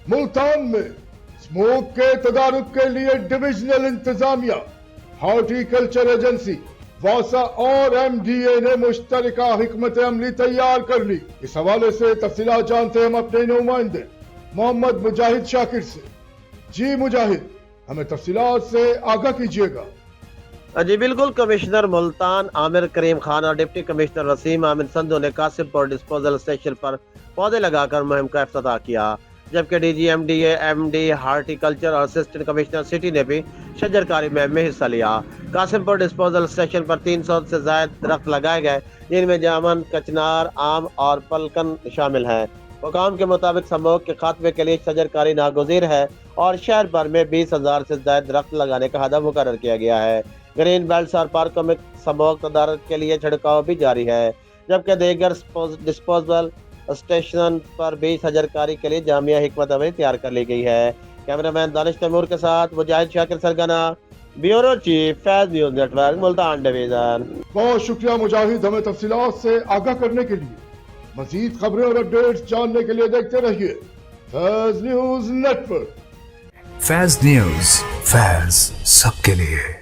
मुल्तान में स्मोक के तदारुक के लिए डिविजनल इंतजामिया, हॉर्टिकल्चर एजेंसी, वासा और MDA ने मुश्तरका हिकमत अमली तैयार कर ली। इस हवाले से तफसीलात जानते हैं हम अपने नुमाइंदे मोहम्मद मुजाहिद शाकिर से। जी मुजाहिद, हमें तफसीलात से आगाह कीजिएगा। जी बिल्कुल। कमिश्नर मुल्तान आमिर करीम खान और डिप्टी कमिश्नर वसीम आमिर संधू ने कासिमपुर डिस्पोजल स्टेशन पर पौधे लगाकर मुहिम का इफ्तिताह किया, जबकि DG MDA MD हार्टिकल्चर और असिस्टेंट कमिश्नर सिटी ने भी शजरकारी मुहिम में हिस्सा लिया। कासिमपुर डिस्पोजल स्टेशन पर 300 से ज्यादा दरख्त लगाए गए, जिनमें जामुन, कचनार, आम और पलकन शामिल हैं। हुकाम के मुताबिक स्मोक के खात्मे के लिए शजरकारी नागुज़ीर है और शहर भर में 20,000 से ज्यादा दरख्त लगाने का हदफ मुकर्रर किया गया है। ग्रीन बेल्ट्स और पार्कों में स्मोक तदारक के लिए छिड़काव भी जारी है, जबकि दीगर डिस्पोजल स्टेशन पर भी शजरकारी के लिए जामिया हिकमत अमली तैयार कर ली गई है। कैमरामैन दानिश तैमूर के साथ मुजाहिद शाकिर सरगना, bureau chief, Faiz news network, Multan division. बहुत शुक्रिया मुजाहिद, हमें तफसीलात से आगाह करने के लिए। मजीद खबरें और अपडेट्स जानने के लिए देखते रहिए Faiz news network. Faiz news, Faiz सबके लिए।